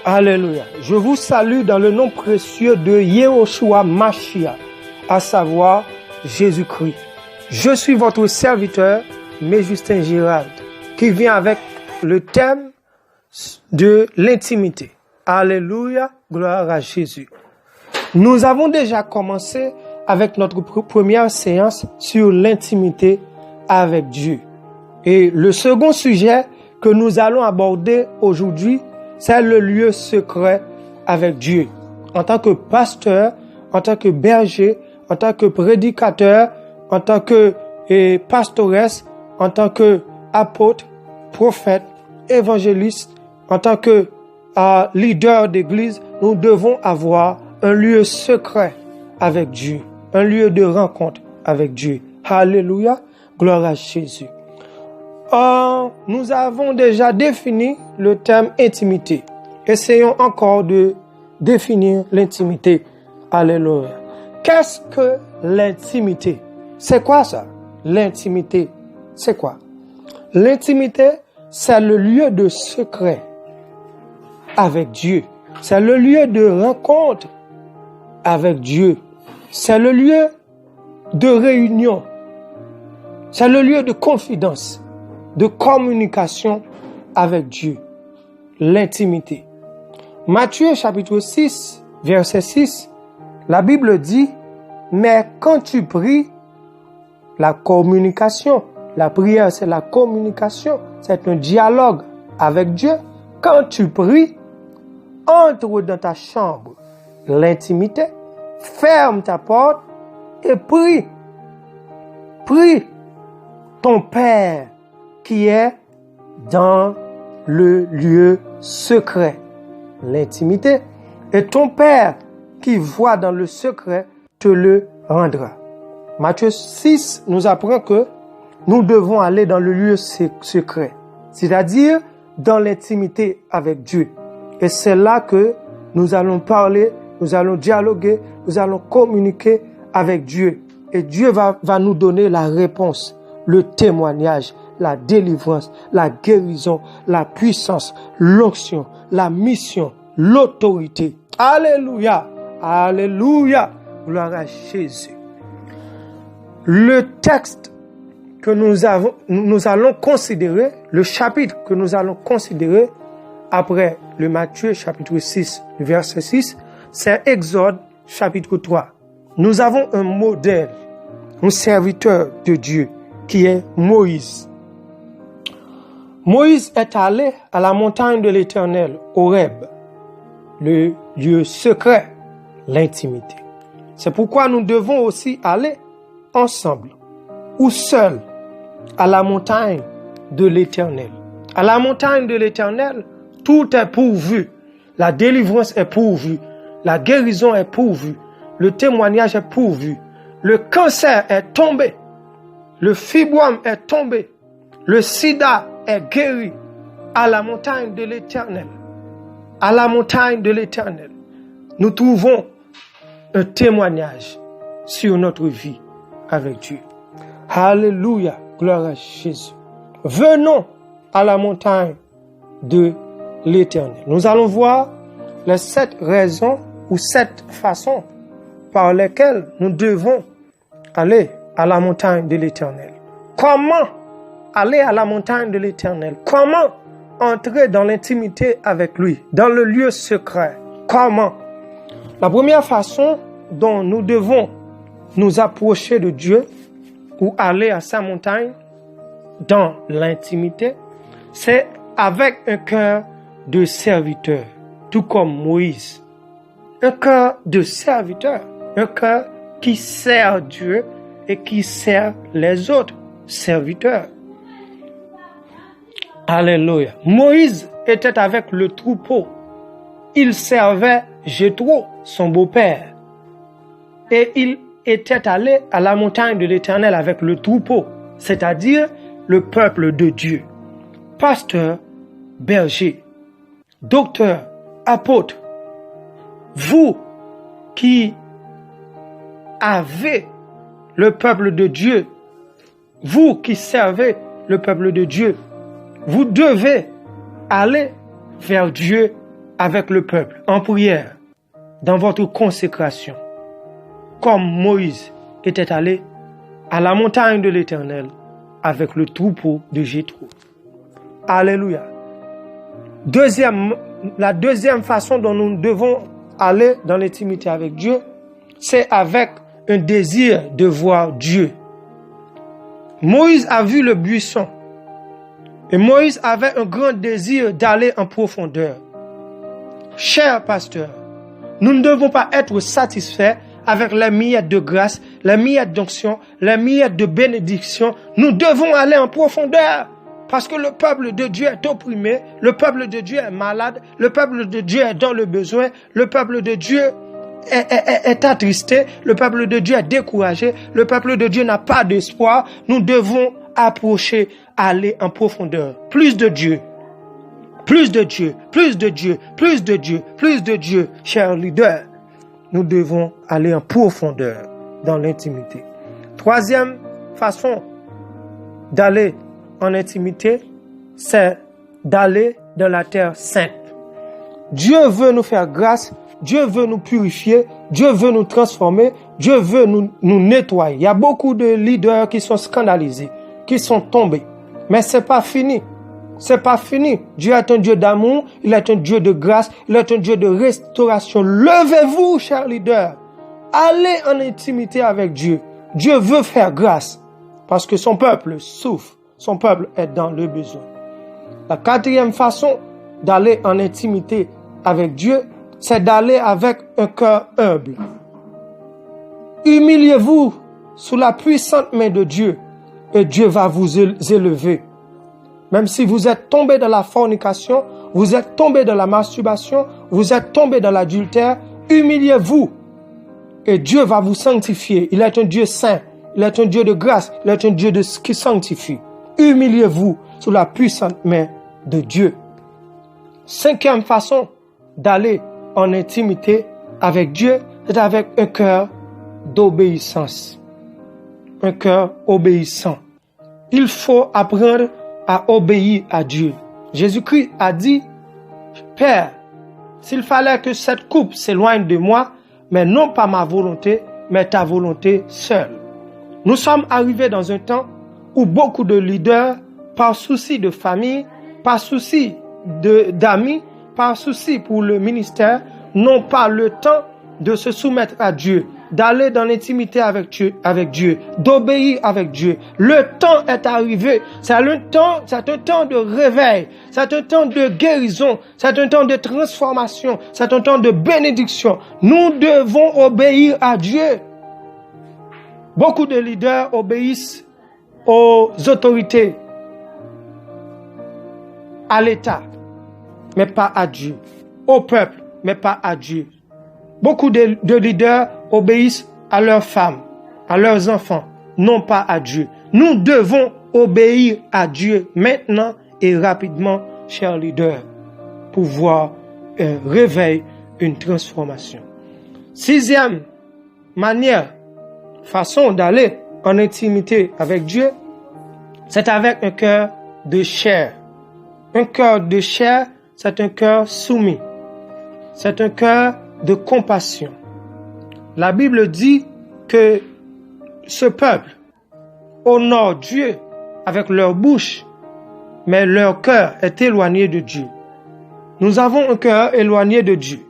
Alléluia. Je vous salue dans le nom précieux de Yehoshua Mashiach, à savoir Jésus-Christ. Je suis votre serviteur, Justin Girald, qui vient avec le thème de l'intimité. Alléluia, gloire à Jésus. Nous avons déjà commencé avec notre première séance sur l'intimité avec Dieu. Et le second sujet que nous allons aborder aujourd'hui, c'est le lieu secret avec Dieu. En tant que pasteur, en tant que berger, en tant que prédicateur, en tant que pastoresse, en tant que apôtre, prophète, évangéliste, en tant que leader d'église, nous devons avoir un lieu secret avec Dieu, un lieu de rencontre avec Dieu. Alléluia, gloire à Jésus. Nous avons déjà défini le thème intimité. Essayons encore de définir l'intimité. Alléluia. Qu'est-ce que l'intimité? C'est quoi ça? L'intimité, c'est quoi? L'intimité, c'est le lieu de secret avec Dieu. C'est le lieu de rencontre avec Dieu. C'est le lieu de réunion. C'est le lieu de confidence, de communication avec Dieu. L'intimité. Matthieu chapitre 6, verset 6, la Bible dit, mais quand tu pries, la communication, la prière c'est la communication, c'est un dialogue avec Dieu. Quand tu pries, entre dans ta chambre, l'intimité, ferme ta porte et prie. Prie ton Père qui est dans le lieu secret, l'intimité, et ton Père qui voit dans le secret te le rendra. Matthieu 6 nous apprend que nous devons aller dans le lieu secret, c'est-à-dire dans l'intimité avec Dieu. Et c'est là que nous allons parler, nous allons dialoguer, nous allons communiquer avec Dieu. Et Dieu va nous donner la réponse, le témoignage, la délivrance, la guérison, la puissance, l'onction, la mission, l'autorité. Alléluia, alléluia, gloire à Jésus. Le texte que nous allons considérer, le chapitre que nous allons considérer après le Matthieu chapitre 6, verset 6, c'est Exode chapitre 3. Nous avons un modèle, un serviteur de Dieu qui est Moïse. Moïse est allé à la montagne de l'Éternel, Horeb, le lieu secret, l'intimité. C'est pourquoi nous devons aussi aller ensemble ou seuls à la montagne de l'Éternel. À la montagne de l'Éternel, tout est pourvu. La délivrance est pourvue. La guérison est pourvue. Le témoignage est pourvu. Le cancer est tombé. Le fibrome est tombé. Le sida est guéri. À la montagne de l'Éternel. À la montagne de l'Éternel. Nous trouvons un témoignage sur notre vie avec Dieu. Alléluia. Gloire à Jésus. Venons à la montagne de l'Éternel. Nous allons voir les 7 raisons ou 7 façons par lesquelles nous devons aller à la montagne de l'Éternel. Comment aller à la montagne de l'Éternel? Comment entrer dans l'intimité avec lui, dans le lieu secret? Comment? La première façon dont nous devons nous approcher de Dieu ou aller à sa montagne dans l'intimité, c'est avec un cœur de serviteur, tout comme Moïse. Un cœur de serviteur, un cœur qui sert Dieu et qui sert les autres serviteurs. Alléluia. Moïse était avec le troupeau. Il servait Jéthro, son beau-père. Et il était allé à la montagne de l'Éternel avec le troupeau, c'est-à-dire le peuple de Dieu. Pasteur, berger, docteur, apôtre, vous qui avez le peuple de Dieu, vous qui servez le peuple de Dieu, vous devez aller vers Dieu avec le peuple en prière dans votre consécration, comme Moïse était allé à la montagne de l'Éternel avec le troupeau de Jéthro. Alléluia. La deuxième façon dont nous devons aller dans l'intimité avec Dieu, c'est avec un désir de voir Dieu. Moïse a vu le buisson et Moïse avait un grand désir d'aller en profondeur. Cher pasteur, nous ne devons pas être satisfaits avec les miettes de grâce, les miettes d'onction, les miettes de bénédiction. Nous devons aller en profondeur parce que le peuple de Dieu est opprimé, le peuple de Dieu est malade, le peuple de Dieu est dans le besoin, le peuple de Dieu est attristé, le peuple de Dieu est découragé, le peuple de Dieu n'a pas d'espoir. Nous devons approcher, aller en profondeur. Plus de Dieu, plus de Dieu, plus de Dieu, plus de Dieu, plus de Dieu. Chers leaders, nous devons aller en profondeur dans l'intimité. Troisième façon d'aller en intimité, c'est d'aller dans la terre sainte. Dieu veut nous faire grâce, Dieu veut nous purifier, Dieu veut nous transformer, Dieu veut nous nettoyer. Il y a beaucoup de leaders qui sont scandalisés, qui sont tombés. Mais c'est pas fini. C'est pas fini. Dieu est un Dieu d'amour, il est un Dieu de grâce, il est un Dieu de restauration. Levez-vous, chers leaders. Allez en intimité avec Dieu. Dieu veut faire grâce parce que son peuple souffre. Son peuple est dans le besoin. La quatrième façon d'aller en intimité avec Dieu, c'est d'aller avec un cœur humble. Humiliez-vous sous la puissante main de Dieu et Dieu va vous élever. Même si vous êtes tombé dans la fornication, vous êtes tombé dans la masturbation, vous êtes tombé dans l'adultère, humiliez-vous et Dieu va vous sanctifier. Il est un Dieu saint, il est un Dieu de grâce, il est un Dieu qui sanctifie. Humiliez-vous sous la puissante main de Dieu. Cinquième façon d'aller en intimité avec Dieu, c'est avec un cœur d'obéissance. Un cœur obéissant. Il faut apprendre à obéir à Dieu. Jésus-Christ a dit, Père, s'il fallait que cette coupe s'éloigne de moi, mais non pas ma volonté, mais ta volonté seule. Nous sommes arrivés dans un temps où beaucoup de leaders, par souci de famille, par souci d'amis, par souci pour le ministère, n'ont pas le temps de se soumettre à Dieu, d'aller dans l'intimité avec Dieu, d'obéir avec Dieu. Le temps est arrivé. C'est un temps de réveil. C'est un temps de guérison. C'est un temps de transformation. C'est un temps de bénédiction. Nous devons obéir à Dieu. Beaucoup de leaders obéissent aux autorités, à l'État, mais pas à Dieu. Au peuple, mais pas à Dieu. Beaucoup de leaders obéissent à leurs femmes, à leurs enfants, non pas à Dieu. Nous devons obéir à Dieu maintenant et rapidement, chers leaders, pour voir un réveil, une transformation. Sixième façon d'aller en intimité avec Dieu, c'est avec un cœur de chair. Un cœur de chair, c'est un cœur soumis. C'est un cœur de compassion. La Bible dit que ce peuple honore Dieu avec leur bouche, mais leur cœur est éloigné de Dieu. Nous avons un cœur éloigné de Dieu.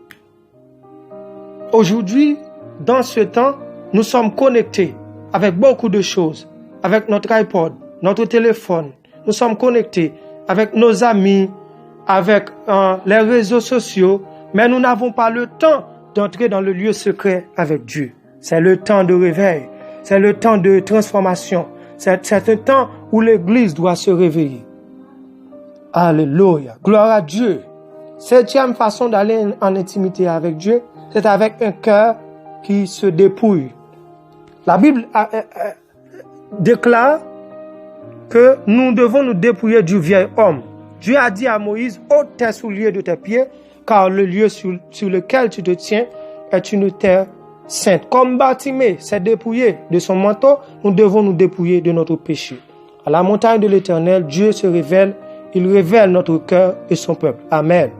Aujourd'hui, dans ce temps, nous sommes connectés avec beaucoup de choses, avec notre iPod, notre téléphone. Nous sommes connectés avec nos amis, avec les réseaux sociaux, mais nous n'avons pas le temps d'entrer dans le lieu secret avec Dieu. C'est le temps de réveil, c'est le temps de transformation, c'est un temps où l'Église doit se réveiller. Alléluia, gloire à Dieu. Septième façon d'aller en intimité avec Dieu, c'est avec un cœur qui se dépouille. La Bible déclare que nous devons nous dépouiller du vieil homme. Dieu a dit à Moïse, ôte tes souliers de tes pieds, car le lieu sur lequel tu te tiens est une terre sainte. Comme Bartimée s'est dépouillé de son manteau, nous devons nous dépouiller de notre péché. À la montagne de l'Éternel, Dieu se révèle, il révèle notre cœur et son peuple. Amen.